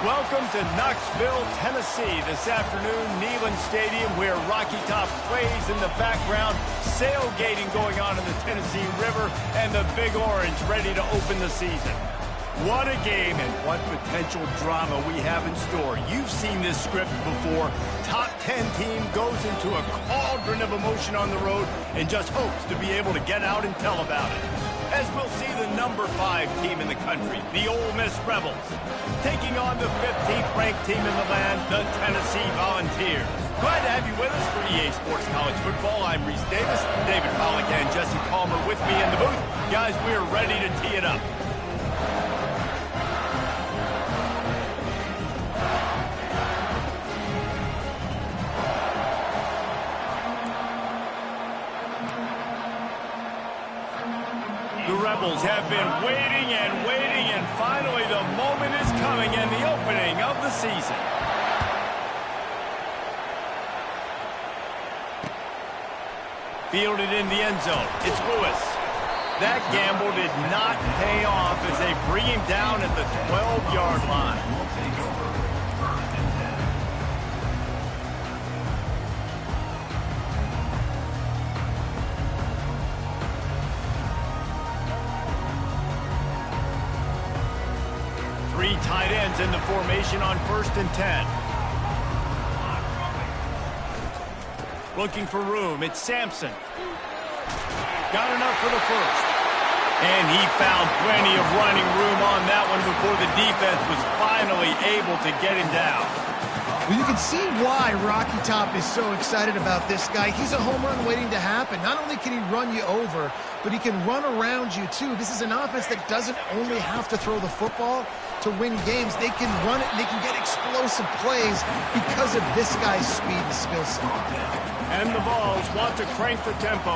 Welcome to Knoxville, Tennessee. This afternoon, Neyland Stadium, where Rocky Top plays in the background, sailgating going on in the Tennessee River, and the Big Orange ready to open the season. What a game and what potential drama we have in store. You've seen this script before. Top 10 team goes into a cauldron of emotion on the road and just hopes to be able to get out and tell about it. As we'll see the number 5 team in the country, the Ole Miss Rebels, taking on the 15th ranked team in the land, the Tennessee Volunteers. Glad to have you with us for EA Sports College Football. I'm Reese Davis, David Pollack, and Jesse Palmer with me in the booth. Guys, we're ready to tee it up. The Rebels have been waiting, and finally the moment is coming and the opening of the season. Fielded in the end zone. It's Lewis. That gamble did not pay off as they bring him down at the 12-yard line. Three tight ends in the formation on 1st and 10. Looking for room. It's Sampson. Got enough for the first. And he found plenty of running room on that one before the defense was finally able to get him down. Well, you can see why Rocky Top is so excited about this guy. He's a home run waiting to happen. Not only can he run you over, but he can run around you too. This is an offense that doesn't only have to throw the football to win games. They can run it and they can get explosive plays because of this guy's speed and skill set. And the Vols want to crank the tempo.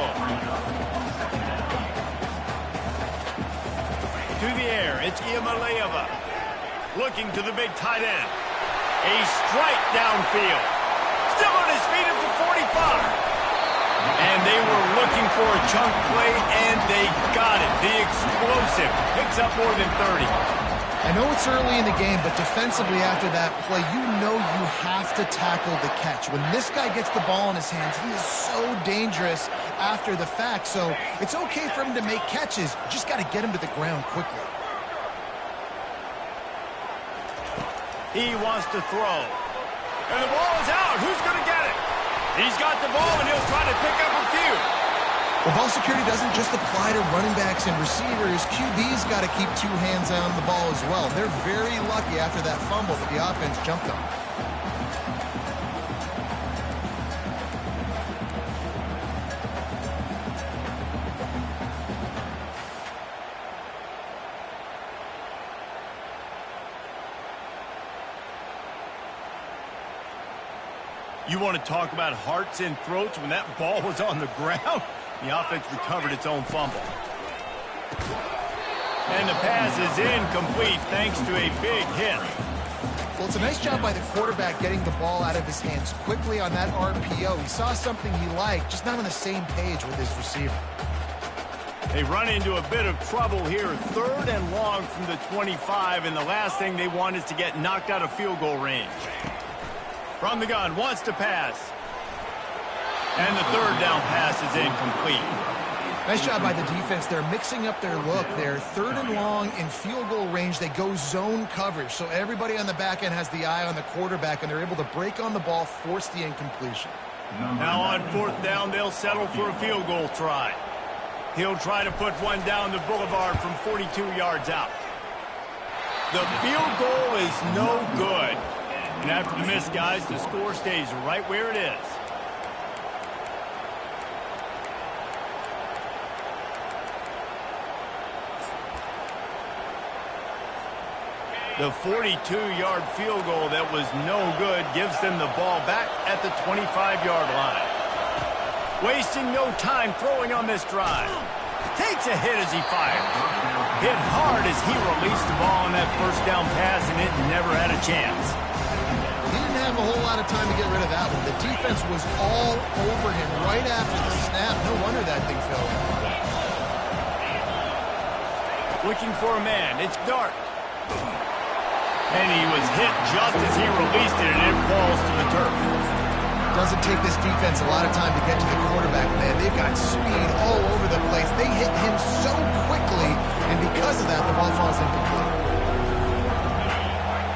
To the air, it's Iamaleava. Looking to the big tight end. A strike downfield. Still on his feet at the 45. And they were looking for a chunk play, and they got it. The explosive picks up more than 30. I know it's early in the game, but defensively after that play, you know you have to tackle the catch. When this guy gets the ball in his hands, he is so dangerous after the fact. So it's okay for him to make catches. You just got to get him to the ground quickly. He wants to throw. And the ball is out. Who's going to get it? He's got the ball, and he'll try to pick up a few. Well, ball security doesn't just apply to running backs and receivers. QB's got to keep 2 hands on the ball as well. They're very lucky after that fumble that the offense jumped on. You want to talk about hearts and throats when that ball was on the ground? The offense recovered its own fumble. And the pass is incomplete thanks to a big hit. Well, it's a nice job by the quarterback getting the ball out of his hands quickly on that RPO. He saw something he liked, just not on the same page with his receiver. They run into a bit of trouble here. 3rd and long from the 25, and the last thing they want is to get knocked out of field goal range. From the gun, wants to pass. And the 3rd down pass is incomplete. Nice job by the defense. They're mixing up their look. They're 3rd and long in field goal range. They go zone coverage. So everybody on the back end has the eye on the quarterback, and they're able to break on the ball, force the incompletion. Now on 4th down, they'll settle for a field goal try. He'll try to put one down the boulevard from 42 yards out. The field goal is no good. And after the miss, guys, the score stays right where it is. The 42-yard field goal that was no good gives them the ball back at the 25-yard line. Wasting no time throwing on this drive. Takes a hit as he fired. Hit hard as he released the ball on that 1st down pass, and it never had a chance. He didn't have a whole lot of time to get rid of that one. The defense was all over him right after the snap. No wonder that thing fell. Looking for a man. It's Dart. And he was hit just as he released it, and it falls to the turf. Doesn't take this defense a lot of time to get to the quarterback, man. They've got speed all over the place. They hit him so quickly, and because of that, the ball falls incomplete.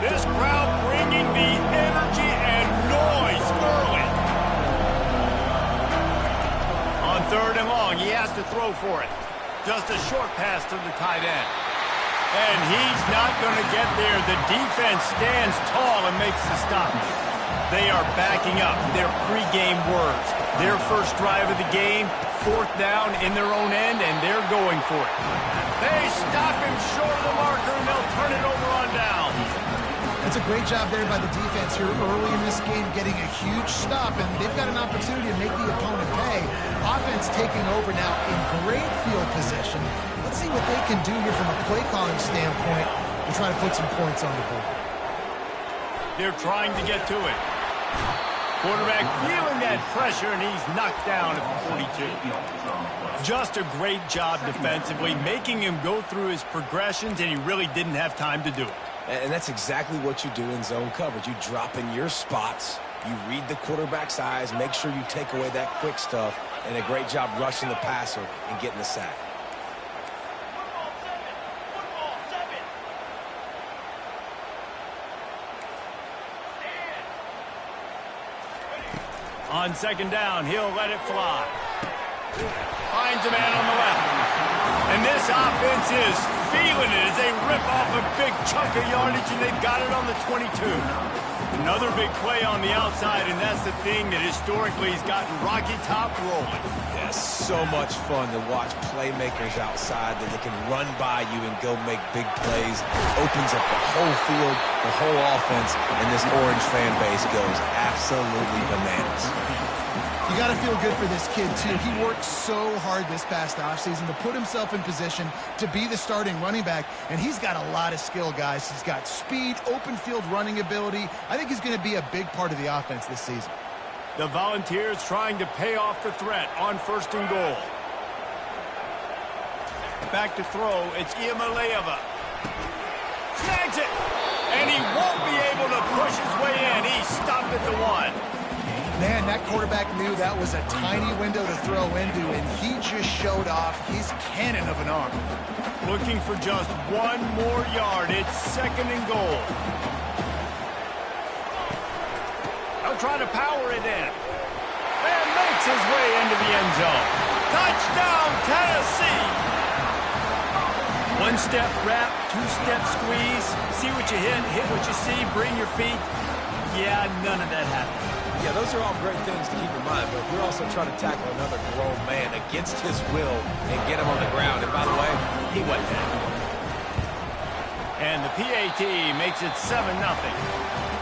This crowd bringing the energy and noise early. On 3rd and long, he has to throw for it. Just a short pass to the tight end. And he's not going to get there. The defense stands tall and makes the stop. They are backing up their pregame words. Their first drive of the game, 4th down in their own end, and they're going for it. They stop him short of the marker, and they'll turn it over on down. That's a great job there by the defense here early in this game, getting a huge stop, and they've got an opportunity to make the opponent pay. Offense taking over now in great field position. Let's see what they can do here from a play calling standpoint to try to put some points on the board. They're trying to get to it. Quarterback feeling that pressure, and he's knocked down at the 42. Just a great job defensively, making him go through his progressions, and he really didn't have time to do it. And that's exactly what you do in zone coverage. You drop in your spots, you read the quarterback's eyes, make sure you take away that quick stuff, and a great job rushing the passer and getting the sack. On 2nd down, he'll let it fly. Finds a man on the left. And this offense is feeling it as they rip off a big chunk of yardage, and they've got it on the 22. Another big play on the outside, and that's the thing that historically has gotten Rocky Top rolling. Yeah, so much fun to watch playmakers outside that they can run by you and go make big plays. Opens up the whole field, the whole offense, and this Orange fan base goes absolutely bananas. You got to feel good for this kid, too. He worked so hard this past offseason to put himself in position to be the starting running back, and he's got a lot of skill, guys. He's got speed, open field running ability. I think he's going to be a big part of the offense this season. The Volunteers trying to pay off the threat on 1st and goal. Back to throw. It's Iamaleava. Snags it! And he won't be able to push his way in. He stopped at the 1. Man, that quarterback knew that was a tiny window to throw into, and he just showed off his cannon of an arm. Looking for just 1 more yard. It's 2nd and goal. They'll try to power it in. And makes his way into the end zone. Touchdown, Tennessee! 1-step wrap, 2-step squeeze. See what you hit what you see, bring your feet. Yeah, none of that happened. Yeah, those are all great things to keep in mind, but we're also trying to tackle another grown man against his will and get him on the ground. And by the way, he wasn't happy. And the PAT makes it 7-0.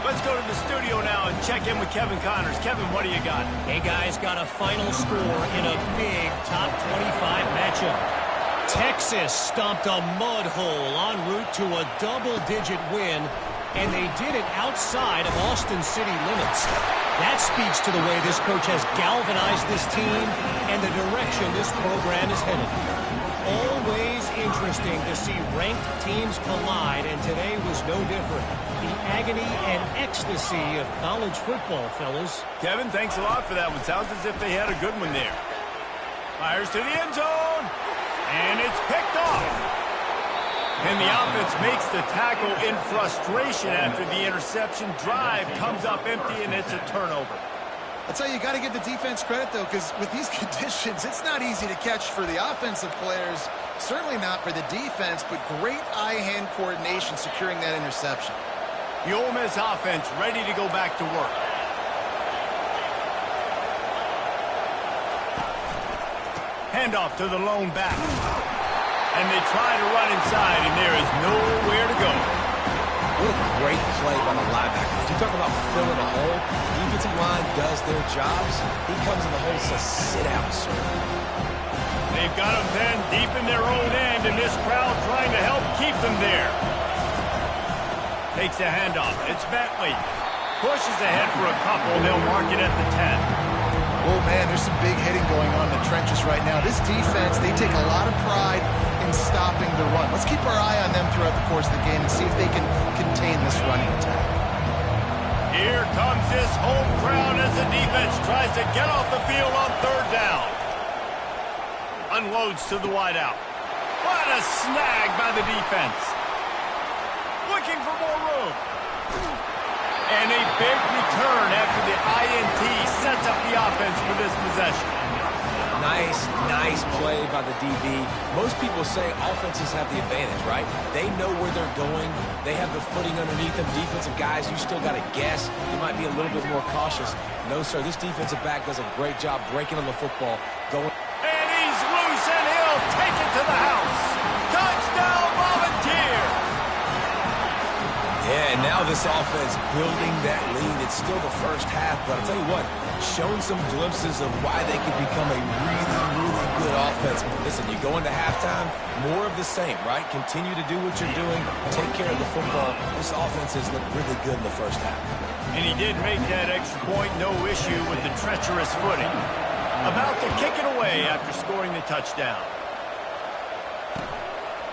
Let's go to the studio now and check in with Kevin Connors. Kevin, what do you got? Hey, guys, got a final score in a big top 25 matchup. Texas stomped a mud hole en route to a double-digit win, and they did it outside of Austin city limits. That speaks to the way this coach has galvanized this team and the direction this program is headed. Always interesting to see ranked teams collide, and today was no different. The agony and ecstasy of college football, fellas. Kevin, thanks a lot for that one. Sounds as if they had a good one there. Fires to the end zone, and it's picked off. And the offense makes the tackle in frustration after the interception. Drive comes up empty, and it's a turnover. I'll tell you, you got to give the defense credit, though, because with these conditions, it's not easy to catch for the offensive players. Certainly not for the defense, but great eye-hand coordination securing that interception. The Ole Miss offense ready to go back to work. Handoff to the lone back. And they try to run inside, and there is nowhere to go. What a great play by the linebackers. You talk about filling a hole. The defensive line does their jobs. He comes in the hole and says, sit down, sir. They've got them then deep in their own end, and this crowd trying to help keep them there. Takes the handoff. It's Bentley. Pushes ahead for a couple. They'll mark it at the 10. Oh, man, there's some big hitting going on in the trenches right now. This defense, they take a lot of pride in stopping the run. Let's keep our eye on them throughout the course of the game and see if they can contain this running attack. Here comes this home crowd as the defense tries to get off the field on third down. Unloads to the wideout. What a snag by the defense. Looking for more room. And a big return after the INT sets up the offense for this possession. Nice play by the DB. Most people say offenses have the advantage, right? They know where they're going. They have the footing underneath them. Defensive guys, you still got to guess. You might be a little bit more cautious. No, sir, this defensive back does a great job breaking on the football. Going. And he's loose, and he'll take it to the house. Touchdown, Volunteers! Yeah, and now this offense building that lead. It's still the first half, but I'll tell you what, shown some glimpses of why they could become a really good offense. Listen, you go into halftime, more of the same, right? Continue to do what you're doing, take care of the football. This offense has looked really good in the first half. And he did make that extra point, no issue with the treacherous footing. About to kick it away after scoring the touchdown.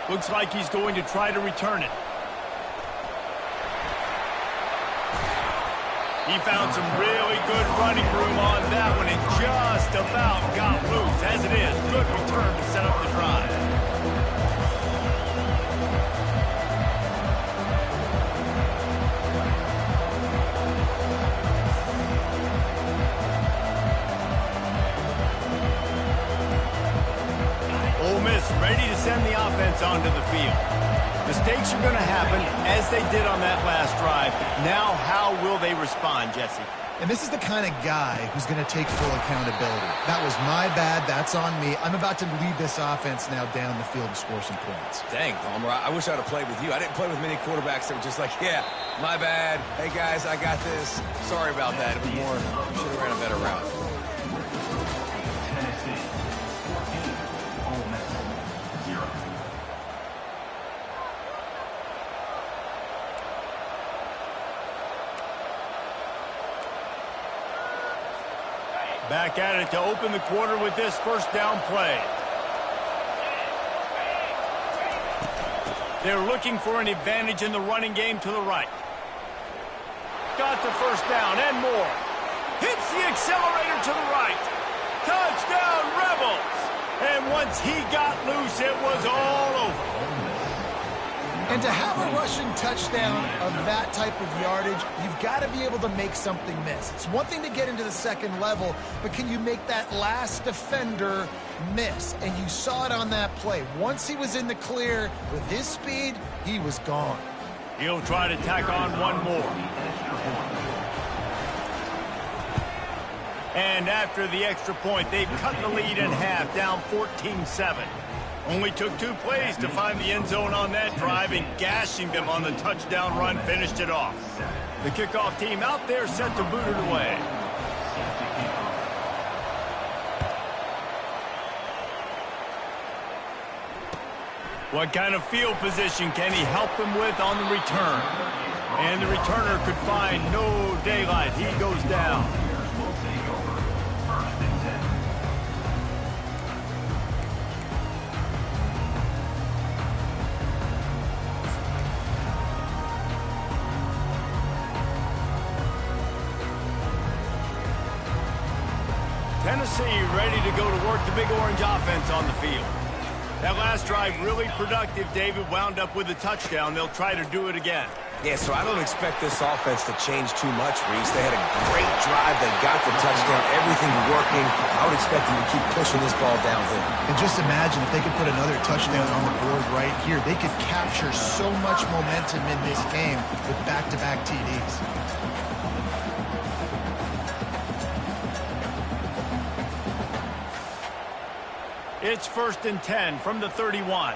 Looks like he's going to try to return it. He found some really good running room on that one and just about got loose. As it is, good return to set up the drive. Ole Miss ready to send the offense onto the field. Mistakes are going to happen, as they did on that last drive. Now, how will they respond, Jesse? And this is the kind of guy who's going to take full accountability. That was my bad. That's on me. I'm about to lead this offense now down the field and score some points. Dang, Palmer, I wish I'd have played with you. I didn't play with many quarterbacks that were just like, yeah, my bad. Hey, guys, I got this. Sorry about that. It was more, should have ran a better route. Back at it to open the quarter with this first down play. They're looking for an advantage in the running game to the right. Got the first down and more. Hits the accelerator to the right. Touchdown, Rebels! And once he got loose, it was all over. And to have a rushing touchdown of that type of yardage, you've got to be able to make something miss. It's one thing to get into the second level, but can you make that last defender miss? And you saw it on that play. Once he was in the clear with his speed, he was gone. He'll try to tack on one more. And after the extra point, they've cut the lead in half, down 14-7. Only took 2 plays to find the end zone on that drive, and gashing them on the touchdown run finished it off. The kickoff team out there set to boot it away. What kind of field position can he help them with on the return? And the returner could find no daylight. He goes down. Tennessee ready to go to work the Big Orange offense on the field. That last drive really productive. David wound up with a touchdown. They'll try to do it again. Yeah, so I don't expect this offense to change too much, Reese. They had a great drive. They got the touchdown. Everything working. I would expect them to keep pushing this ball downhill. And just imagine if they could put another touchdown on the board right here. They could capture so much momentum in this game with back-to-back TDs. It's 1st and 10 from the 31.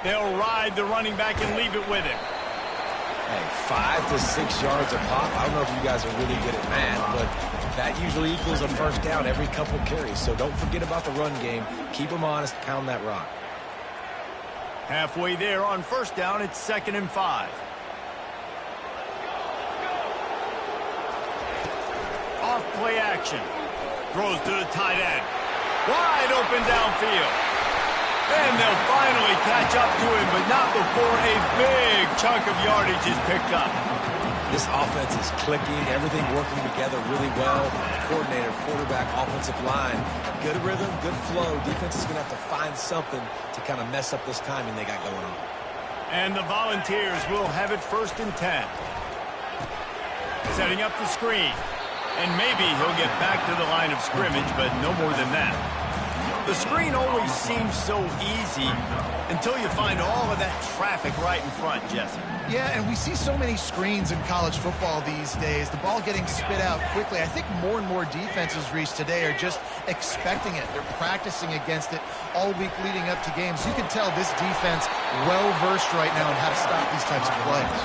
They'll ride the running back and leave it with him. Hey, 5 to 6 yards a pop. I don't know if you guys are really good at math, but that usually equals a first down every couple carries. So don't forget about the run game. Keep them honest. Pound that rock. Halfway there on first down, it's 2nd and 5. Off play action. Throws to the tight end. Wide open downfield. And they'll finally catch up to him, but not before a big chunk of yardage is picked up. This offense is clicking, everything working together really well. Coordinator, quarterback, offensive line. Good rhythm, good flow. Defense is going to have to find something to kind of mess up this timing they got going on. And the Volunteers will have it 1st and 10. Setting up the screen. And maybe he'll get back to the line of scrimmage, but no more than that. The screen always seems so easy until you find all of that traffic right in front, Jesse. Yeah, and we see so many screens in college football these days. The ball getting spit out quickly. I think more and more defenses, Reese, today are just expecting it. They're practicing against it all week leading up to games. You can tell this defense well-versed right now on how to stop these types of plays.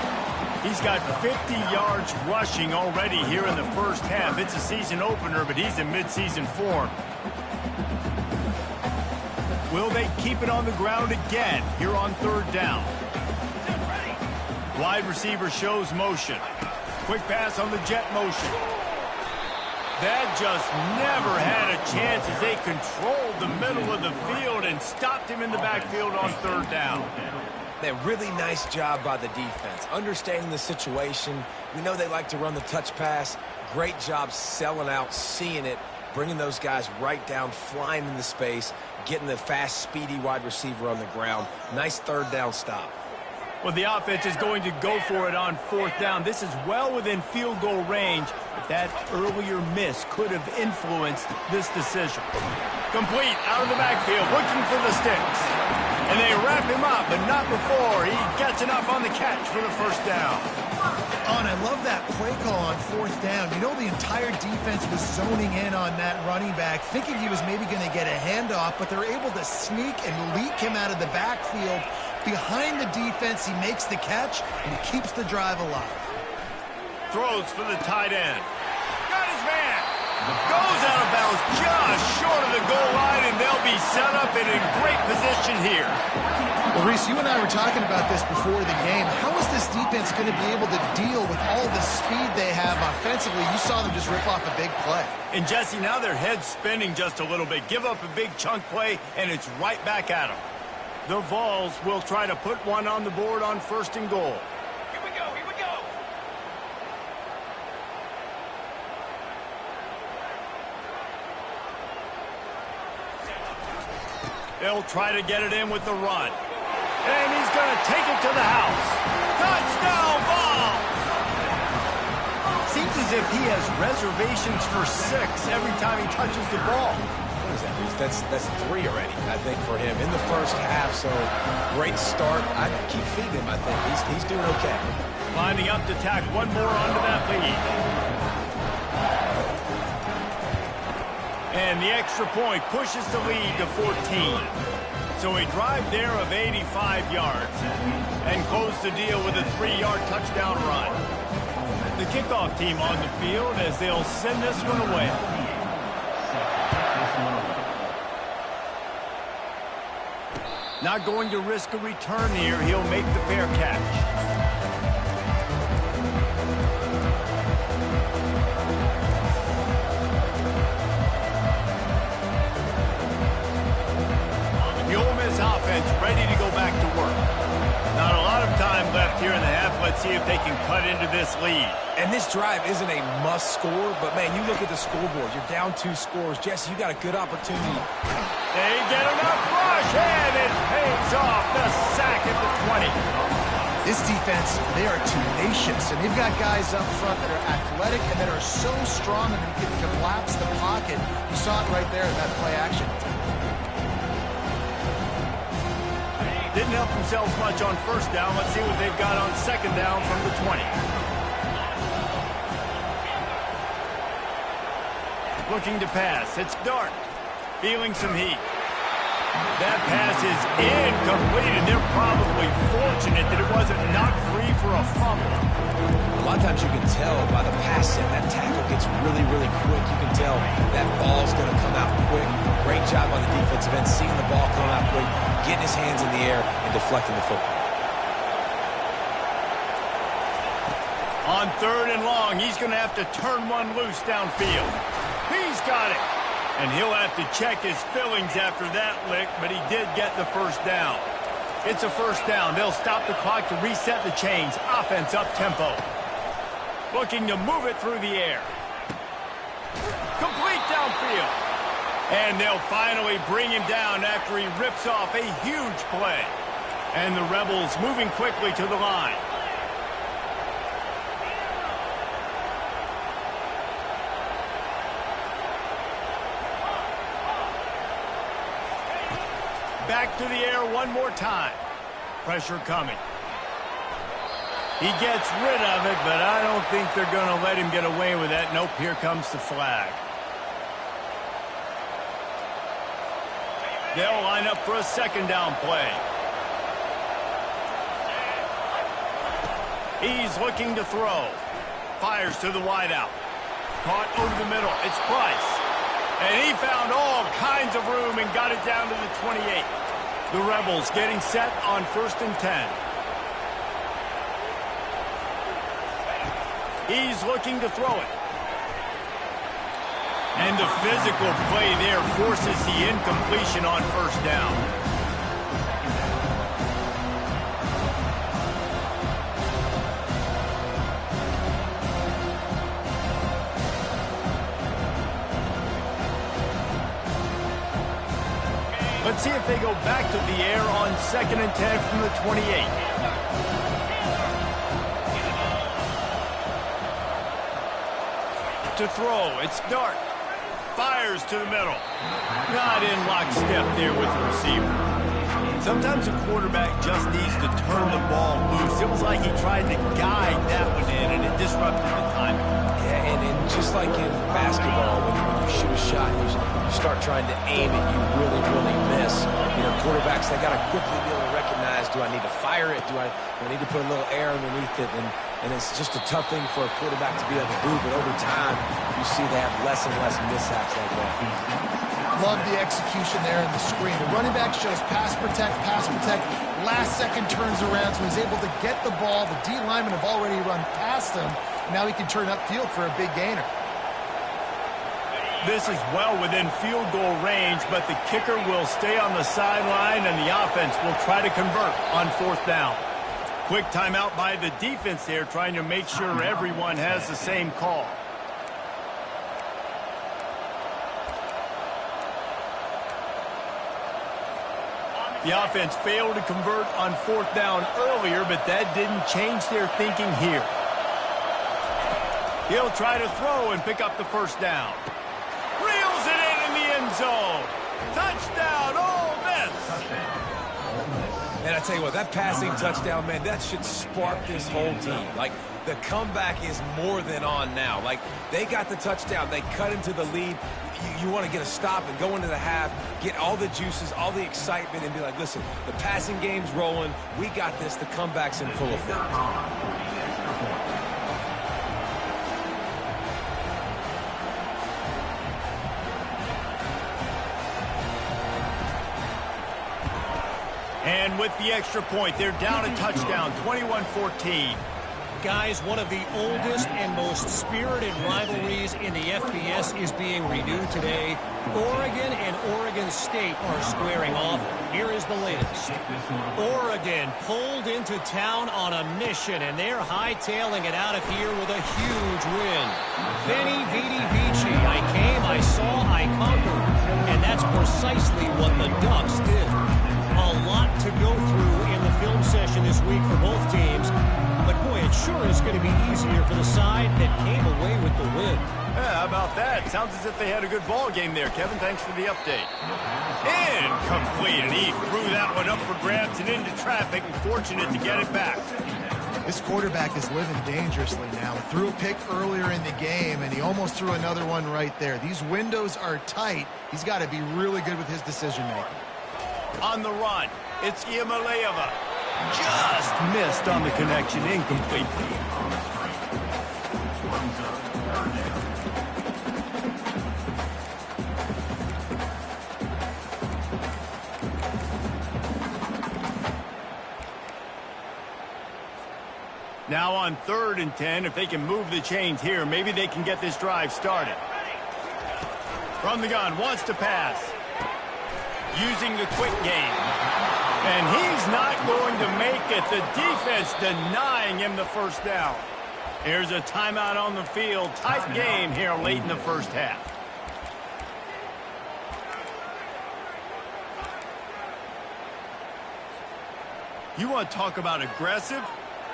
He's got 50 yards rushing already here in the first half. It's a season opener, but he's in midseason form. Will they keep it on the ground again here on 3rd down? Wide receiver shows motion. Quick pass on the jet motion. That just never had a chance as they controlled the middle of the field and stopped him in the backfield on 3rd down. Man, really nice job by the defense. Understanding the situation. We know they like to run the touch pass. Great job selling out, seeing it, bringing those guys right down, flying into space, getting the fast, speedy wide receiver on the ground. Nice 3rd down stop. Well, the offense is going to go for it on 4th down. This is well within field goal range, but that earlier miss could have influenced this decision. Complete out of the backfield, looking for the sticks. And they wrap him up, but not before he gets enough on the catch for the 1st down. Oh, and I love that play call on 4th down. You know, the entire defense was zoning in on that running back, thinking he was maybe going to get a handoff, but they're able to sneak and leak him out of the backfield. Behind the defense, he makes the catch, and he keeps the drive alive. Throws for the tight end. Got his man. Goes out of bounds just short of the goal line, and they'll be set up in a great position here. Well, Reese, you and I were talking about this before the game. How is this defense going to be able to deal with all the speed they have offensively? You saw them just rip off a big play. And, Jesse, now their head's spinning just a little bit. Give up a big chunk play, and it's right back at them. The Vols will try to put one on the board on 1st and goal. Here we go, here we go. They'll try to get it in with the run. And he's going to take it to the house. Touchdown, Vol! Seems as if he has reservations for 6 every time he touches the ball. What is that, Reese? That's 3 already, I think, for him in the first half. So great start. I keep feeding him, I think. He's doing okay. Lining up to tack one more onto that lead. And the extra point pushes the lead to 14. So a drive there of 85 yards. And close the deal with a 3-yard touchdown run. The kickoff team on the field as they'll send this one away. Not going to risk a return here. He'll make the fair catch. The Ole Miss offense ready to go back to work. Not a lot of time left here in the half. Let's see if they can cut into this lead. And this drive isn't a must score, but, man, you look at the scoreboard. You're down 2 scores. Jesse, you got a good opportunity. They get enough rush, and it pays off. The sack at the 20. This defense, they are tenacious, and they've got guys up front that are athletic and that are so strong and they can collapse the pocket. You saw it right there in that play action. Didn't help themselves much on 1st down. Let's see what they've got on 2nd down from the 20. Looking to pass. It's Dart. Feeling some heat. That pass is incomplete, and they're probably fortunate that it wasn't knocked free for a fumble. A lot of times you can tell by the pass set, that tackle gets really, really quick. You can tell that ball's going to come out quick. Great job on the defensive end, seeing the ball come out quick, getting his hands in the air, and deflecting the football. On 3rd and long, he's going to have to turn one loose downfield. He's got it. And he'll have to check his fillings after that lick, but he did get the first down. It's a first down. They'll stop the clock to reset the chains. Offense up-tempo. Looking to move it through the air. Complete downfield. And they'll finally bring him down after he rips off a huge play. And the Rebels moving quickly to the line. Back to the air one more time. Pressure coming. He gets rid of it, but I don't think they're going to let him get away with that. Nope, here comes the flag. They'll line up for a second down play. He's looking to throw. Fires to the wideout. Caught over the middle. It's Price. And he found all kinds of room and got it down to the 28. The Rebels getting set on 1st and 10. He's looking to throw it. And the physical play there forces the incompletion on 1st down. Let's see if they go back to the air on 2nd and 10 from the 28. To throw, it's Dart. Fires to the middle. Not in lockstep there with the receiver. Sometimes a quarterback just needs to turn the ball loose. It was like he tried to guide that one in, and it disrupted the timing. Yeah, and just like in basketball, when you shoot a shot, you start trying to aim it, you really miss. You know, quarterbacks, they got to quickly be able to recognize, do I need to fire it? Do I need to put a little air underneath it? And it's just a tough thing for a quarterback to be able to do, but over time, you see they have less and less mishaps like that. Love the execution there in the screen. The running back shows pass protect. Last second turns around, so he's able to get the ball. The D linemen have already run past him. Now he can turn upfield for a big gainer. This is well within field goal range, but the kicker will stay on the sideline, and the offense will try to convert on 4th down. Quick timeout by the defense there, trying to make sure everyone has the same call. The offense failed to convert on 4th down earlier, but that didn't change their thinking here. He'll try to throw and pick up the first down. Reels it in the end zone. Touchdown, Ole Miss. And I tell you what, that passing touchdown, man, that should spark this whole team. Like, the comeback is more than on now. Like, they got the touchdown. They cut into the lead. You want to get a stop and go into the half, get all the juices, all the excitement, and be like, listen, the passing game's rolling. We got this. The comeback's in full effect. And with the extra point, they're down a touchdown, 21-14. Guys, one of the oldest and most spirited rivalries in the FBS is being renewed today. Oregon and Oregon State are squaring off. Here is the latest. Oregon pulled into town on a mission, and they're hightailing it out of here with a huge win. Veni, vidi, vici. I came, I saw, I conquered. And that's precisely what the Ducks did. A lot to go through in the film session this week for both teams. But, boy, it sure is going to be easier for the side that came away with the win. Yeah, how about that? Sounds as if they had a good ball game there, Kevin. Thanks for the update. Incomplete, and he threw that one up for grabs and into traffic, and fortunate to get it back. This quarterback is living dangerously now. He threw a pick earlier in the game, and he almost threw another one right there. These windows are tight. He's got to be really good with his decision-making. On the run, it's Iamaleava. Just missed on the connection, incomplete. Now on 3rd and 10, if they can move the chains here, maybe they can get this drive started. From the gun, wants to pass. Using the quick game. And he's not going to make it. The defense denying him the first down. Here's a timeout on the field. Tight game here late in the first half. You want to talk about aggressive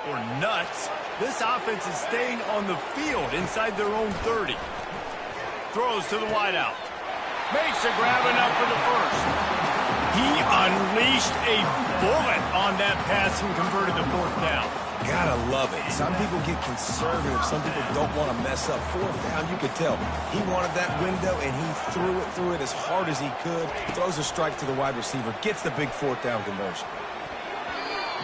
or nuts? This offense is staying on the field inside their own 30. Throws to the wideout. Makes a grab enough for the first. He unleashed a bullet on that pass and converted the fourth down. Gotta love it. Some people get conservative. Some people don't want to mess up. Fourth down, you could tell. He wanted that window, and he threw it as hard as he could. Throws a strike to the wide receiver. Gets the big fourth down conversion.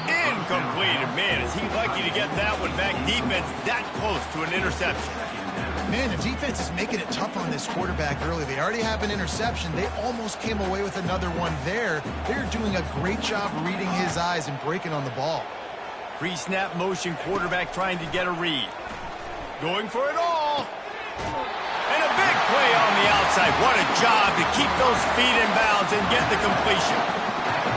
Incomplete. Man, is he lucky to get that one back. Defense that close to an interception. Man, the defense is making it tough on this quarterback early. They already have an interception. They almost came away with another one there. They're doing a great job reading his eyes and breaking on the ball. Pre-snap motion quarterback trying to get a read. Going for it all. And a big play on the outside. What a job to keep those feet in bounds and get the completion.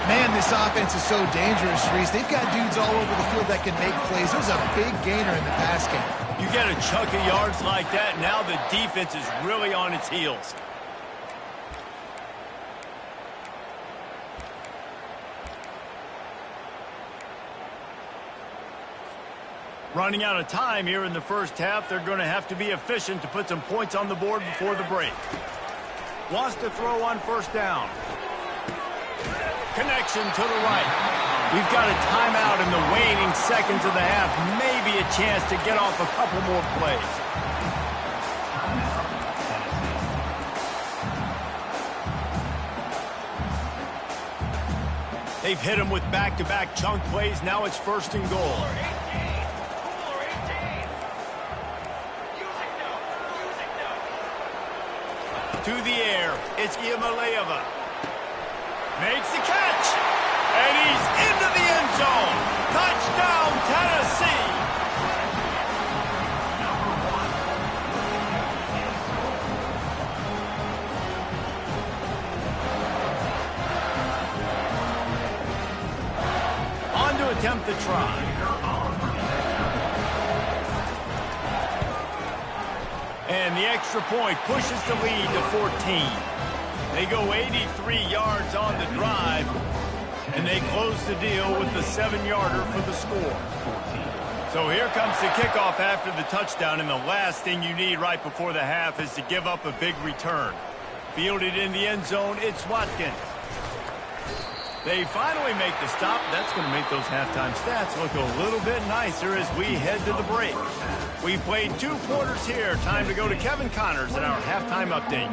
Man, this offense is so dangerous, Reese. They've got dudes all over the field that can make plays. There's a big gainer in the pass game. You get a chunk of yards like that, now the defense is really on its heels. Running out of time here in the first half. They're going to have to be efficient to put some points on the board before the break. Wants to throw on first down. Connection to the right. We've got a timeout in the waning seconds of the half. Maybe a chance to get off a couple more plays. They've hit him with back-to-back chunk plays. Now it's first and goal. To the air. It's Iamaleava. Makes the catch, and he's into the end zone. Touchdown, Tennessee. On to attempt the try. And the extra point pushes the lead to 14. They go 83 yards on the drive, and they close the deal with the 7-yarder for the score. So here comes the kickoff after the touchdown, and the last thing you need right before the half is to give up a big return. Fielded in the end zone, it's Watkins. They finally make the stop. That's going to make those halftime stats look a little bit nicer as we head to the break. We played 2 quarters here. Time to go to Kevin Connors in our halftime update.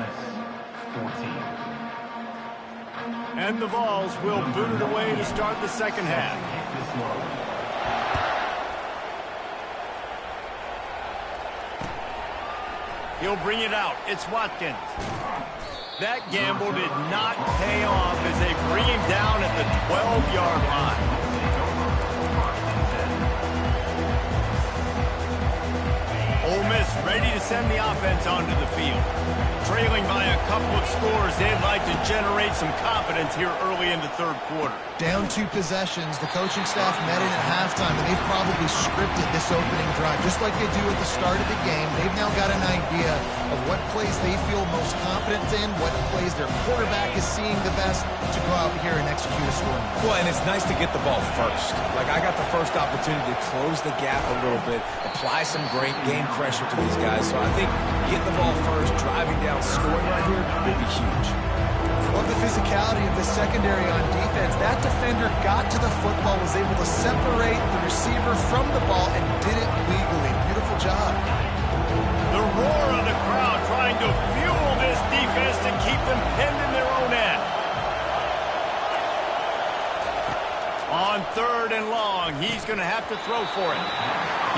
And the Vols will boot it away to start the second half. He'll bring it out. It's Watkins. That gamble did not pay off as they bring him down at the 12-yard line. Ole Miss ready to send the offense onto the field. Trailing by a couple of scores, they'd like to generate some confidence here early in the third quarter. Down 2 possessions, the coaching staff met in at halftime, and they've probably scripted this opening drive, just like they do at the start of the game. They've now got an idea of what plays they feel most confident in, what plays their quarterback is seeing the best to go out here and execute a scoring. Well, and it's nice to get the ball first. Like, I got the first opportunity to close the gap a little bit, apply some great game pressure to these guys. So I think getting the ball first, driving down, scoring right here will be huge. Love the physicality of the secondary on defense. That defender got to the football, was able to separate the receiver from the ball, and did it legally. Beautiful job. The roar of the crowd trying to fuel this defense to keep them pinned in their own end. On 3rd and long, he's going to have to throw for it.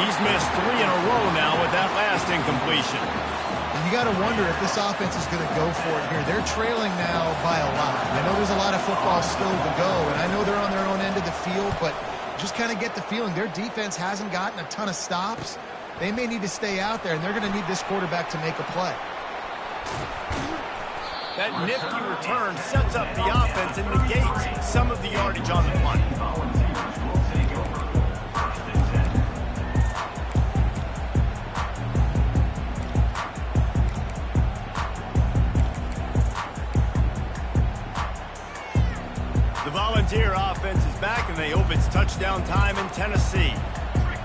He's missed 3 in a row now with that last incompletion. You got to wonder if this offense is going to go for it here. They're trailing now by a lot. I know there's a lot of football still to go, and I know they're on their own end of the field, but just kind of get the feeling their defense hasn't gotten a ton of stops. They may need to stay out there, and they're going to need this quarterback to make a play. That nifty return sets up the offense and negates some of the yardage on the punt. The Volunteer offense is back, and they hope it's touchdown time in Tennessee.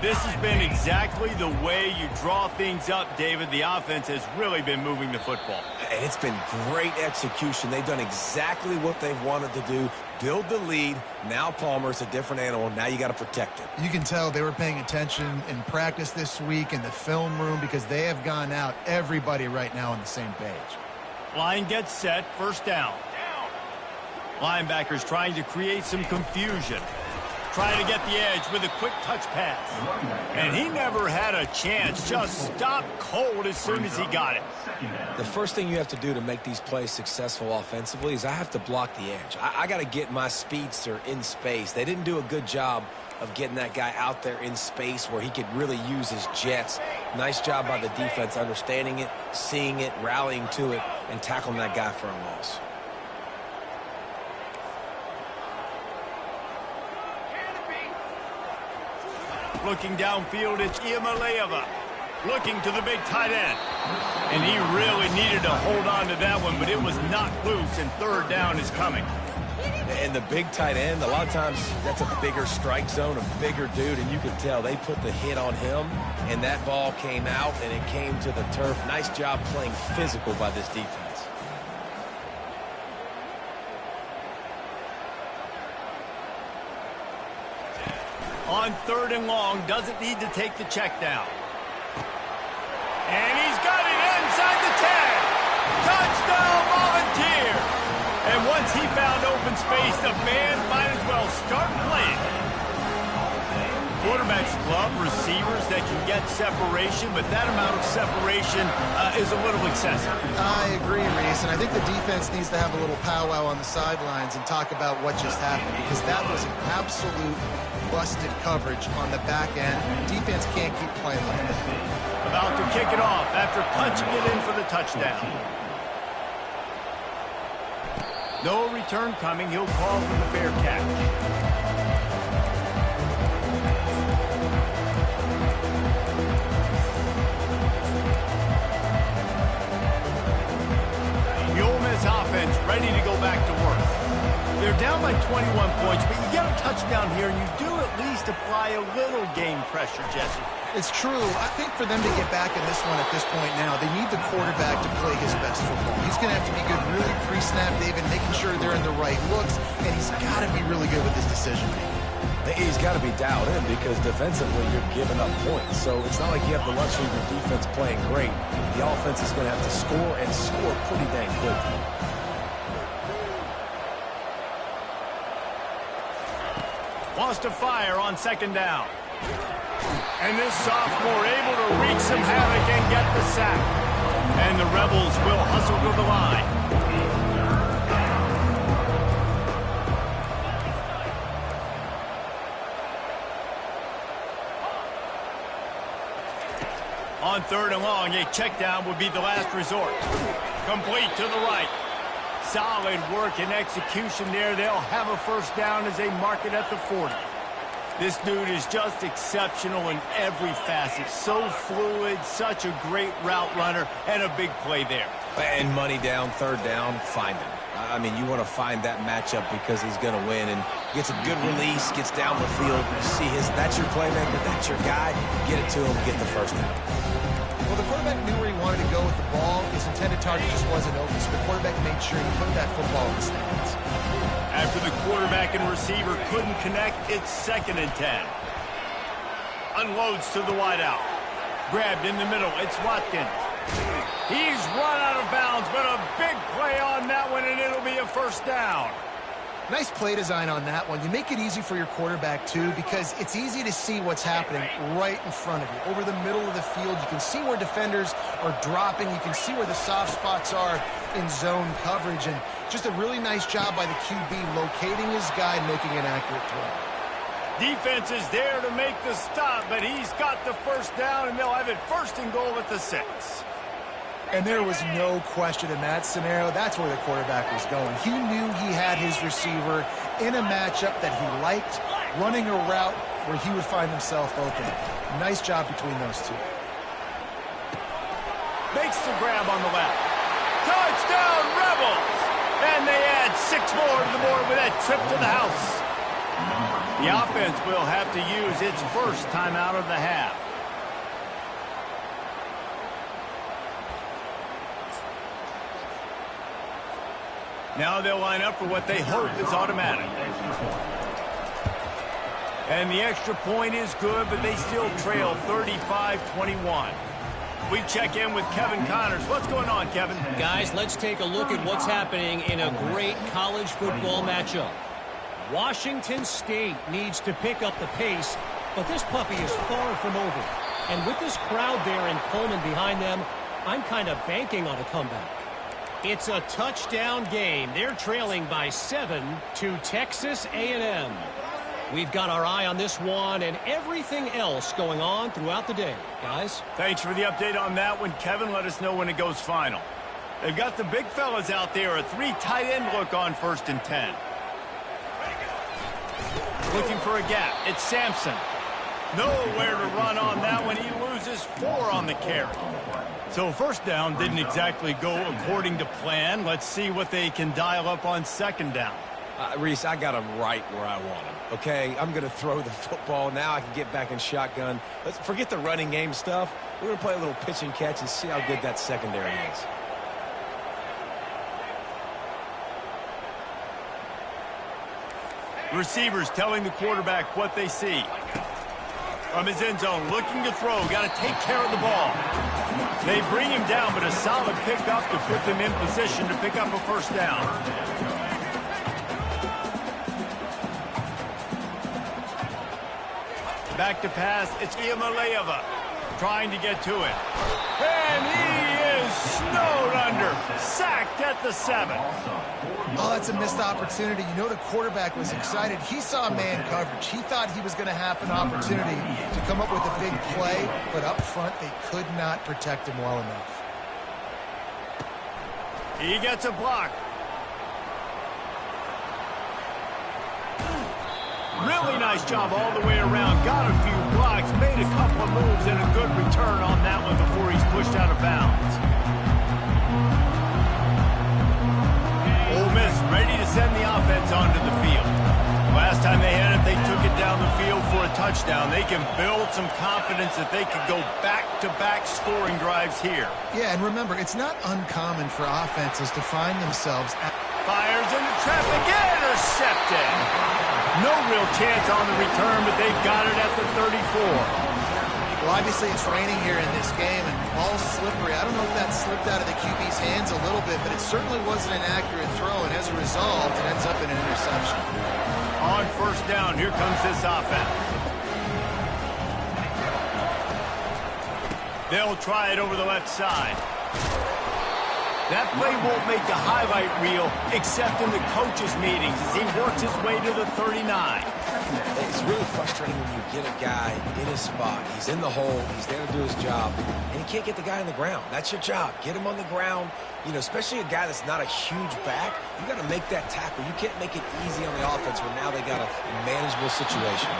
This has been exactly the way you draw things up, David. The offense has really been moving the football. It's been great execution. They've done exactly what they've wanted to do. Build the lead. Now Palmer's a different animal. Now you got to protect it. You can tell they were paying attention in practice this week in the film room because they have gone out, everybody right now on the same page. Line gets set, first down. Linebackers trying to create some confusion. Trying to get the edge with a quick touch pass. And he never had a chance. Just stopped cold as soon as he got it. The first thing you have to do to make these plays successful offensively is I have to block the edge. I got to get my speedster in space. They didn't do a good job of getting that guy out there in space where he could really use his jets. Nice job by the defense understanding it, seeing it, rallying to it, and tackling that guy for a loss. Looking downfield, it's Iamaleava. Looking to the big tight end. And he really needed to hold on to that one, but it was knocked loose, and third down is coming. And the big tight end, a lot of times that's a bigger strike zone, a bigger dude, and you could tell they put the hit on him, and that ball came out, and it came to the turf. Nice job playing physical by this defense. On third and long, doesn't need to take the check down. And he's got it inside the 10. Touchdown, Volunteer. And once he found open space, the band might as well start playing. Quarterbacks love receivers that can get separation, but that amount of separation is a little excessive. I agree, Reese, and I think the defense needs to have a little powwow on the sidelines and talk about what just happened, because that was an absolute busted coverage on the back end. Defense can't keep playing like that. About to kick it off after punching it in for the touchdown. No return coming. He'll call for the fair catch. Offense ready to go back to work. They're down by 21 points, but you get a touchdown here, and you do at least apply a little game pressure, Jesse. It's true. I think for them to get back in this one at this point now, they need the quarterback to play his best football. He's going to have to be good really pre-snap, David, making sure they're in the right looks, and he's got to be really good with his decision-making. He's got to be dialed in because defensively you're giving up points. So it's not like you have the luxury of your defense playing great. The offense is going to have to score and score pretty dang quickly. Wants to fire on second down. And this sophomore able to wreak some havoc and get the sack. And the Rebels will hustle to the line. On third and long, a check down would be the last resort. Complete to the right. Solid work and execution there. They'll have a first down as they mark it at the 40. This dude is just exceptional in every facet. So fluid, such a great route runner, and a big play there. And money down, third down, find him. I mean, you want to find that matchup because he's going to win. And gets a good release, gets down the field. You see that's your playmaker, that's your guy. Get it to him, get the first down. Well, the quarterback knew where he wanted to go with the ball. His intended target just wasn't open, so the quarterback made sure he put that football in the stands. After the quarterback and receiver couldn't connect, it's 2nd and 10. Unloads to the wideout. Grabbed in the middle, it's Watkins. He's run out of bounds, but a big play on that one, and it'll be a first down. Nice play design on that one. You make it easy for your quarterback, too, because it's easy to see what's happening right in front of you. Over the middle of the field, you can see where defenders are dropping. You can see where the soft spots are in zone coverage. And just a really nice job by the QB locating his guy and making an accurate throw. Defense is there to make the stop, but he's got the first down, and they'll have it 1st and goal at the 6. And there was no question in that scenario. That's where the quarterback was going. He knew he had his receiver in a matchup that he liked, running a route where he would find himself open. Nice job between those two. Makes the grab on the left. Touchdown, Rebels! And they add 6 more to the board with that trip to the house. The offense will have to use its first timeout of the half. Now they'll line up for what they hope is automatic. And the extra point is good, but they still trail 35-21. We check in with Kevin Connors. What's going on, Kevin? Guys, let's take a look at what's happening in a great college football matchup. Washington State needs to pick up the pace, but this puppy is far from over. And with this crowd there in Pullman behind them, I'm kind of banking on a comeback. It's a touchdown game. They're trailing by 7 to Texas A&M. We've got our eye on this one and everything else going on throughout the day, guys. Thanks for the update on that one, Kevin. Let us know when it goes final. They've got the big fellas out there. A 3 tight end look on 1st and 10. Looking for a gap. It's Sampson. Nowhere to run on that one. He loses 4 on the carry. So 1st down didn't exactly go according to plan. Let's see what they can dial up on 2nd down. Reese, I got him right where I want him, okay? I'm going to throw the football. Now I can get back in shotgun. Let's forget the running game stuff. We're going to play a little pitch and catch and see how good that secondary is. Receivers telling the quarterback what they see. From his end zone, looking to throw. Got to take care of the ball. They bring him down, but a solid pickup to put them in position to pick up a 1st down. Back to pass. It's Iamaleava trying to get to it. And he is snowed under. Sacked at the 7. Oh, that's a missed opportunity. You know the quarterback was excited. He saw man coverage. He thought he was going to have an opportunity to come up with a big play, but up front they could not protect him well enough. He gets a block. Really nice job all the way around. Got a few blocks, made a couple of moves, and a good return on that one before he's pushed out of bounds. Ole Miss ready to send the offense onto the field. Last time they had it, they took it down the field for a touchdown. They can build some confidence that they could go back-to-back scoring drives here. Yeah, and remember, it's not uncommon for offenses to find themselves at... Fires into traffic, intercepted. No real chance on the return, but they've got it at the 34. Well, obviously it's raining here in this game, and ball's slippery. I don't know if that slipped out of the QB's hands a little bit, but it certainly wasn't an accurate throw, and as a result, it ends up in an interception. On 1st down, here comes this offense. They'll try it over the left side. That play won't make the highlight reel, except in the coaches' meetings as he works his way to the 39. It's really frustrating when you get a guy in his spot. He's in the hole. He's there to do his job. And you can't get the guy on the ground. That's your job. Get him on the ground. You know, especially a guy that's not a huge back. You got to make that tackle. You can't make it easy on the offense where now they got a manageable situation.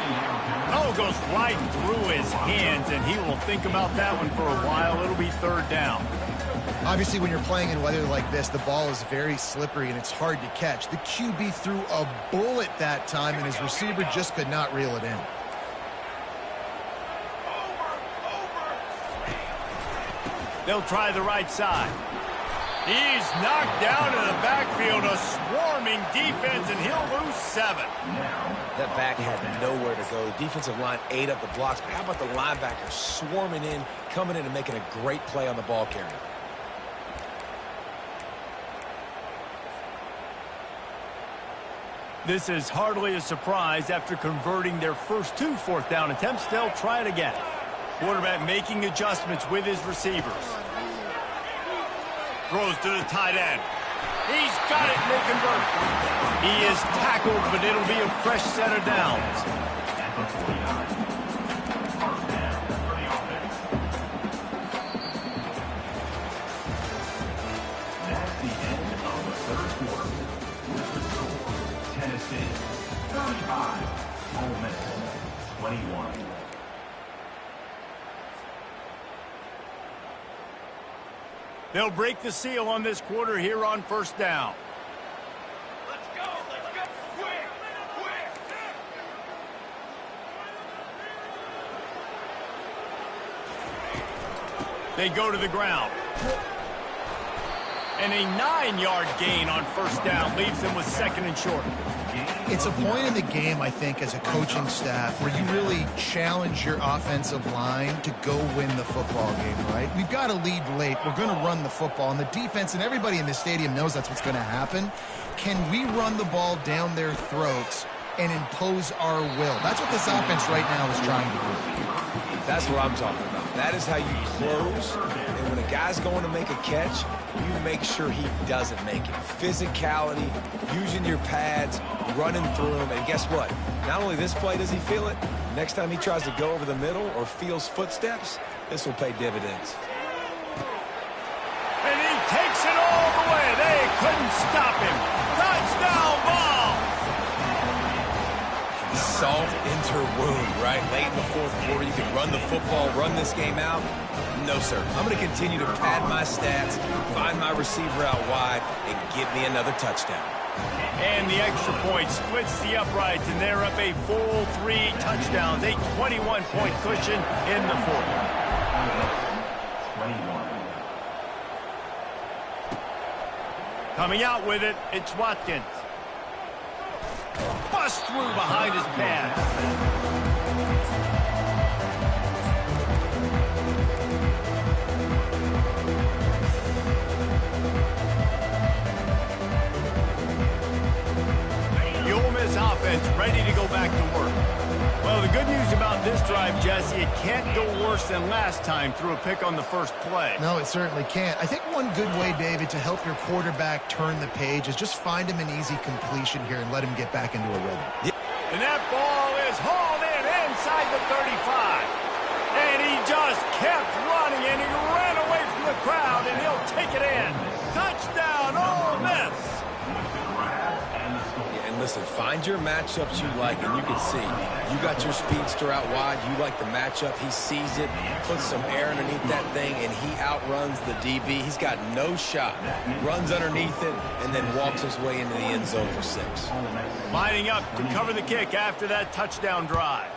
Oh, goes right through his hands, and he will think about that one for a while. It'll be 3rd down. Obviously, when you're playing in weather like this, the ball is very slippery and it's hard to catch. The QB threw a bullet that time, and his receiver just could not reel it in. They'll try the right side. He's knocked down in the backfield, a swarming defense, and he'll lose 7. That back had nowhere to go. The defensive line ate up the blocks, but how about the linebacker swarming in, coming in and making a great play on the ball carrier? This is hardly a surprise after converting their first 2 4th down attempts. They'll try it again. Quarterback making adjustments with his receivers. Throws to the tight end. He's got it, and they convert. He is tackled, but it'll be a fresh set of downs. Ole Miss, 21. They'll break the seal on this quarter here on first down. Let's go, quick, quick. They go to the ground. And a 9-yard gain on first down leaves them with second and short. It's a point in the game, I think, as a coaching staff where you really challenge your offensive line to go win the football game, right? We've got to lead late. We're going to run the football. And the defense and everybody in the stadium knows that's what's going to happen. Can we run the ball down their throats and impose our will? That's what this offense right now is trying to do. That's what I'm talking about. That is how you close. And when a guy's going to make a catch, you make sure he doesn't make it. Physicality, using your pads, running through him. And guess what? Not only this play does he feel it, next time he tries to go over the middle or feels footsteps, this will pay dividends. And he takes it all the way. They couldn't stop him. Touchdown ball! Salt enter wound, right? Late in the fourth quarter, you can run the football, run this game out. No, sir. I'm going to continue to pad my stats, find my receiver out wide, and give me another touchdown. And the extra point splits the uprights, and they're up a full 3 touchdowns, a 21-point cushion in the fourth. 21. Coming out with it, it's Watkins. Bust through behind his pad. The Ole Miss offense ready to go back to work. Well, the good news about this drive, Jesse, it can't go worse than last time through a pick on the first play. No, it certainly can't. I think one good way, David, to help your quarterback turn the page is just find him an easy completion here and let him get back into a rhythm. Yeah. And that ball is hauled in inside the 35. And he just kept running, and he ran away from the crowd, and he'll take it in. Touchdown, Ole Miss. And listen, find your matchups you like, and you can see you got your speedster out wide. You like the matchup. He sees it, puts some air underneath that thing, and he outruns the DB. He's got no shot. Runs underneath it, and then walks his way into the end zone for 6. Lining up to cover the kick after that touchdown drive.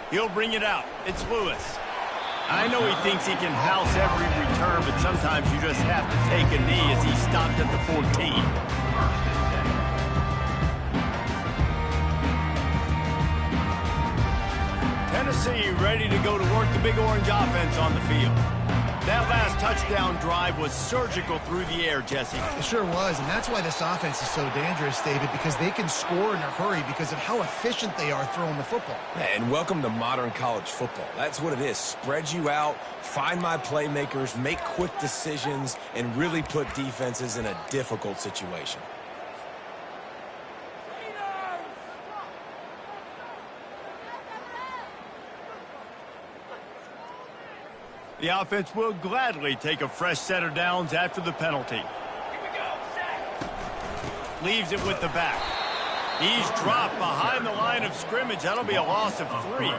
He'll bring it out. It's Lewis. I know he thinks he can house every return, but sometimes you just have to take a knee as he stopped at the 14. Tennessee ready to go to work the Big Orange offense on the field. That last touchdown drive was surgical through the air, Jesse. It sure was, and that's why this offense is so dangerous, David, because they can score in a hurry because of how efficient they are throwing the football. And welcome to modern college football. That's what it is. Spread you out, find my playmakers, make quick decisions, and really put defenses in a difficult situation. The offense will gladly take a fresh set of downs after the penalty. Here we go, set. Leaves it with the back. He's dropped behind the line of scrimmage. That'll be a loss of 3.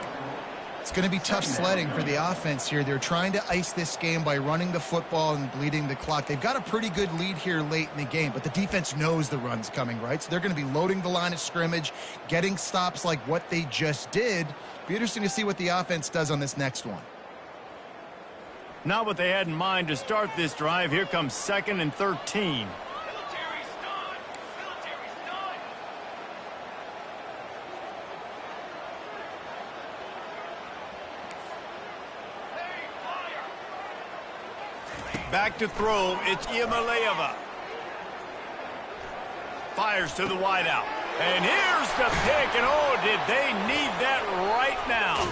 It's going to be tough sledding for the offense here. They're trying to ice this game by running the football and bleeding the clock. They've got a pretty good lead here late in the game, but the defense knows the run's coming, right? So they're going to be loading the line of scrimmage, getting stops like what they just did. Be interesting to see what the offense does on this next one. Not what they had in mind to start this drive. Here comes 2nd and 13. Military's done. Military's done. Hey, fire. Back to throw. It's Iamaleava. Fires to the wideout. And here's the pick. And oh, did they need that right now.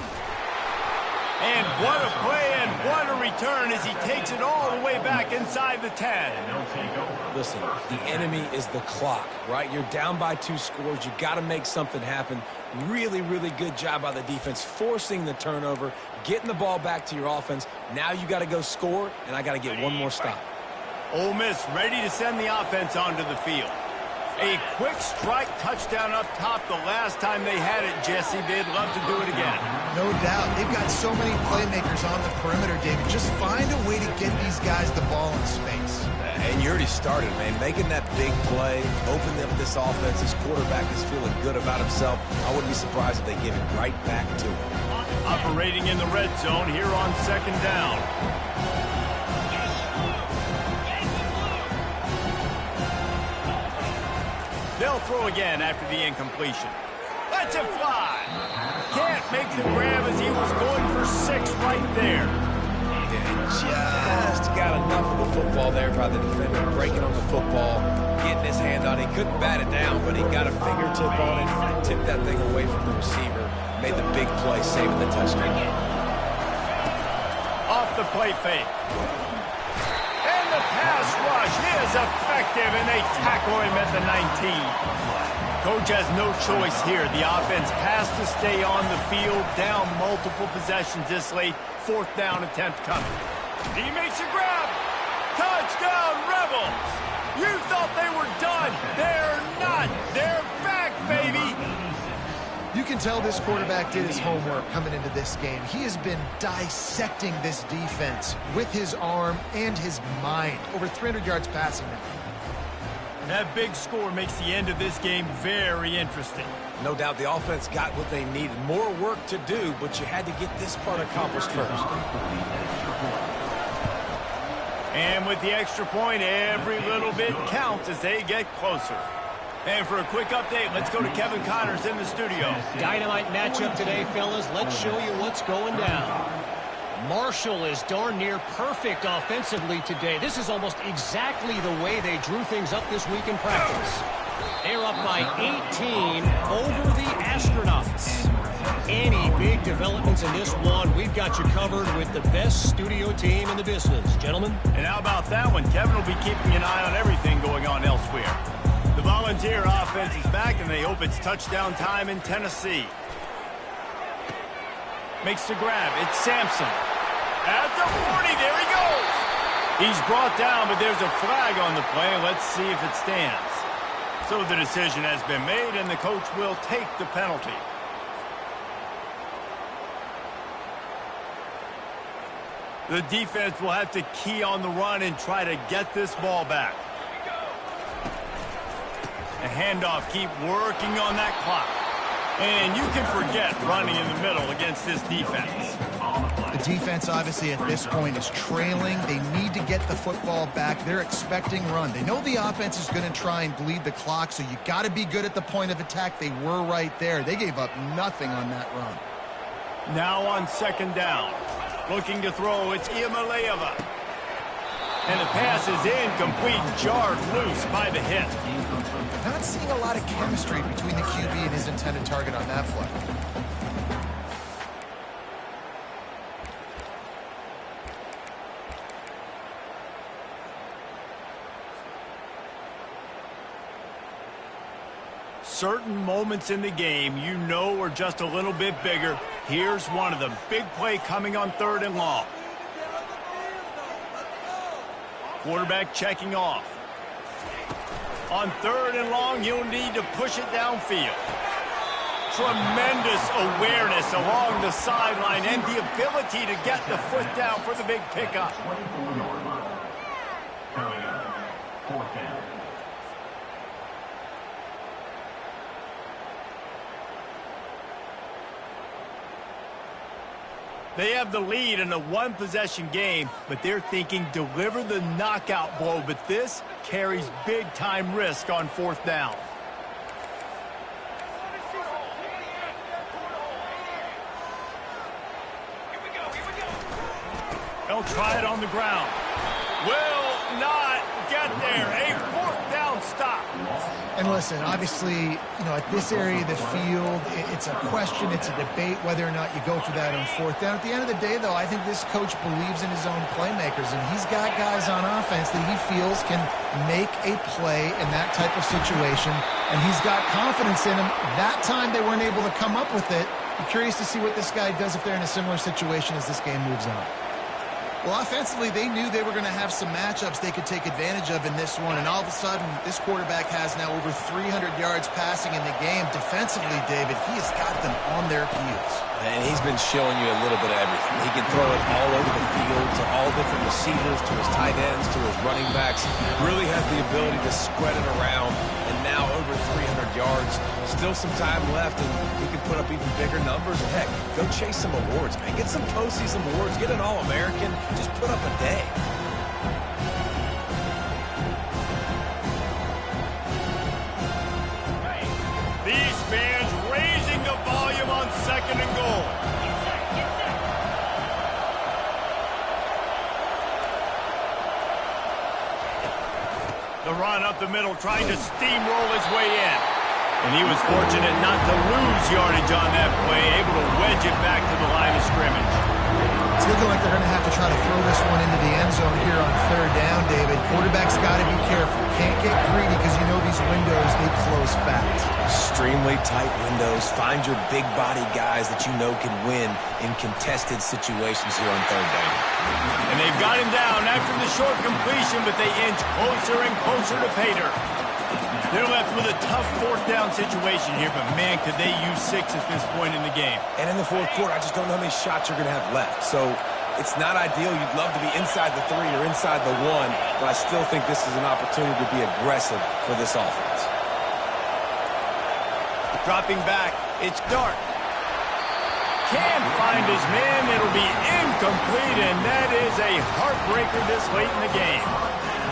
And what a play and what a return as he takes it all the way back inside the 10. Listen, the enemy is the clock, right? You're down by 2 scores. You got to make something happen. Really, really good job by the defense, forcing the turnover, getting the ball back to your offense. Now you got to go score, and I got to get one more stop. Ole Miss ready to send the offense onto the field. A quick strike touchdown up top the last time they had it, Jesse. They'd love to do it again. No doubt. They've got so many playmakers on the perimeter, David. Just find a way to get these guys the ball in space. And you already started, man. Making that big play, opening up this offense. This quarterback is feeling good about himself. I wouldn't be surprised if they give it right back to him. Operating in the red zone here on second down. They'll throw again after the incompletion. Lets it fly. Can't make the grab as he was going for 6 right there. Just got enough of the football there by the defender, breaking on the football, getting his hand on it. He couldn't bat it down, but he got a fingertip on it, tipped that thing away from the receiver, made the big play, saving the touchdown. Off the play fake. And the pass rush is effective, and they tackle him at the 19. Coach has no choice here. The offense has to stay on the field, down multiple possessions this late. 4th down attempt coming. He makes a grab. Touchdown, Rebels. You thought they were done. They're not. They're back, baby. You can tell this quarterback did his homework coming into this game. He has been dissecting this defense with his arm and his mind. Over 300 yards passing now. That big score makes the end of this game very interesting. No doubt the offense got what they needed. More work to do, but you had to get this part accomplished first. And with the extra point, every little bit counts as they get closer. And for a quick update, let's go to Kevin Connors in the studio. Dynamite matchup today, fellas. Let's show you what's going down. Marshall is darn near perfect offensively today. This is almost exactly the way they drew things up this week in practice. They're up by 18 over the Astronauts. Any big developments in this one, we've got you covered with the best studio team in the business. Gentlemen? And how about that one? Kevin will be keeping an eye on everything going on elsewhere. The Volunteer offense is back, and they hope it's touchdown time in Tennessee. Makes the grab. It's Sampson. At the 40, there he goes. He's brought down, but there's a flag on the play. Let's see if it stands. So the decision has been made, and the coach will take the penalty. The defense will have to key on the run and try to get this ball back. A handoff, keep working on that clock. And you can forget running in the middle against this defense. The defense, obviously, at this point is trailing. They need to get the football back. They're expecting run. They know the offense is going to try and bleed the clock, so you got to be good at the point of attack. They were right there. They gave up nothing on that run. Now on second down. Looking to throw, it's Iamaleava. And the pass is incomplete, jarred loose by the hit. Not seeing a lot of chemistry between the QB and his intended target on that play. Certain moments in the game you know are just a little bit bigger. Here's one of them. Big play coming on 3rd and long. Quarterback checking off. On 3rd and long, you'll need to push it downfield. Tremendous awareness along the sideline and the ability to get the foot down for the big pickup. Coming up, 4th down. They have the lead in a one-possession game, but they're thinking deliver the knockout blow. But this carries big-time risk on 4th down. They'll try it on the ground. Will not get there. A 4th down stop. And listen, obviously, at this area of the field, it's a question, it's a debate whether or not you go for that on 4th down. At the end of the day, though, I think this coach believes in his own playmakers, and he's got guys on offense that he feels can make a play in that type of situation, and he's got confidence in them. That time they weren't able to come up with it. I'm curious to see what this guy does if they're in a similar situation as this game moves on. Well, offensively, they knew they were going to have some matchups they could take advantage of in this one, and all of a sudden, this quarterback has now over 300 yards passing in the game. Defensively, David, he has got them on their heels. And he's been showing you a little bit of everything. He can throw it all over the field to all different receivers, to his tight ends, to his running backs. Really has the ability to spread it around, and now over 300 yards. Still some time left, and he can put up even bigger numbers. And heck, go chase some awards, man. Get some postseason awards. Get an All-American. Just put up a day. These fans raising the volume on 2nd and goal. The run up the middle, trying to steamroll his way in. And he was fortunate not to lose yardage on that play, able to wedge it back to the line of scrimmage. It's looking like they're going to have to try to throw this one into the end zone here on 3rd down, David. Quarterback's got to be careful. Can't get greedy because you know these windows, they close fast. Extremely tight windows. Find your big body guys that you know can win in contested situations here on 3rd down. And they've got him down after the short completion, but they inch closer and closer to pay dirt. They're left with a tough 4th down situation here, but man, could they use 6 at this point in the game. And in the 4th quarter, I just don't know how many shots you're going to have left. So it's not ideal. You'd love to be inside the 3 or inside the 1, but I still think this is an opportunity to be aggressive for this offense. Dropping back, it's Dark. Can't find his man. It'll be incomplete, and that is a heartbreaker this late in the game.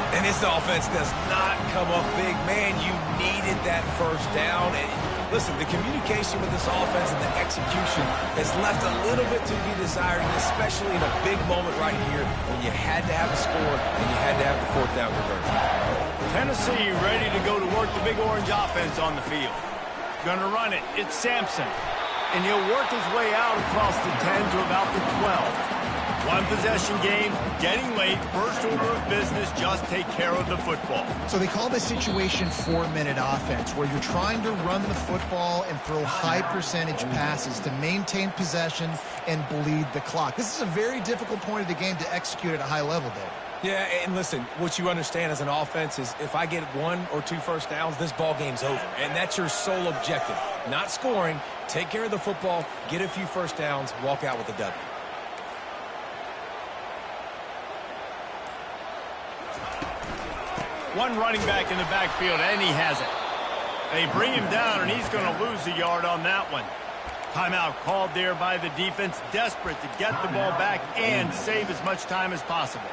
And this offense does not come up big. Man, you needed that 1st down. And listen, the communication with this offense and the execution has left a little bit to be desired, and especially in a big moment right here when you had to have a score and you had to have the 4th down conversion. Tennessee ready to go to work the Big Orange offense on the field. Gonna run it. It's Sampson. And he'll work his way out across the 10 to about the 12. One possession game, getting late, first order of business, just take care of the football. So they call this situation 4-minute offense, where you're trying to run the football and throw high percentage passes to maintain possession and bleed the clock. This is a very difficult point of the game to execute at a high level, Dave. Yeah, and listen, what you understand as an offense is if I get 1 or 2 first downs, this ball game's over. And that's your sole objective. Not scoring, take care of the football, get a few first downs, walk out with a W. One running back in the backfield, and he has it. They bring him down, and he's going to lose a yard on that one. Timeout called there by the defense, desperate to get the ball back and save as much time as possible.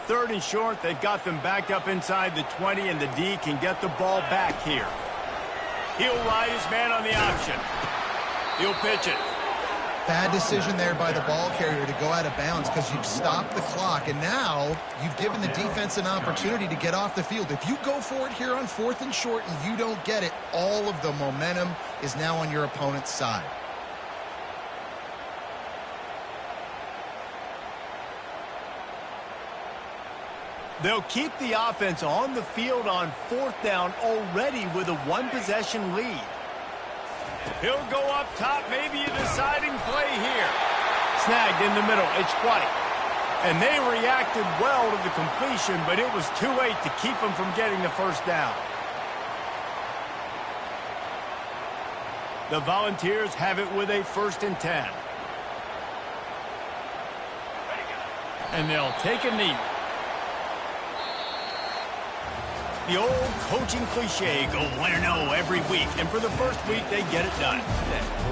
Third and short, they've got them backed up inside the 20, and the D can get the ball back here. He'll ride his man on the option. He'll pitch it. Bad decision there by the ball carrier to go out of bounds because you've stopped the clock, and now you've given the defense an opportunity to get off the field. If you go for it here on 4th and short and you don't get it, all of the momentum is now on your opponent's side. They'll keep the offense on the field on 4th down already with a 1-possession lead. He'll go up top, maybe a deciding play here. Snagged in the middle, it's White. And they reacted well to the completion, but it was too late to keep them from getting the 1st down. The Volunteers have it with a 1st and 10. And they'll take a knee. The old coaching cliche, go 1-0 every week. And for the first week, they get it done.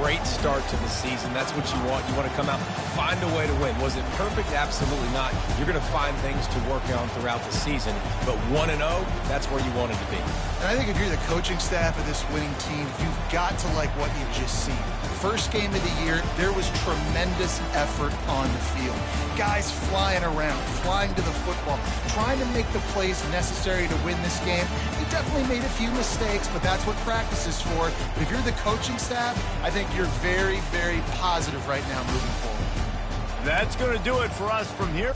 Great start to the season. That's what you want. You want to come out, find a way to win. Was it perfect? Absolutely not. You're going to find things to work on throughout the season. But 1-0, that's where you wanted to be. And I think if you're the coaching staff of this winning team, you've got to like what you've just seen. First game of the year, there was tremendous effort on the field. Guys flying around, flying to the football, trying to make the plays necessary to win this game. They definitely made a few mistakes, but that's what practice is for. But if you're the coaching staff, I think you're very, very positive right now moving forward. That's going to do it for us from here.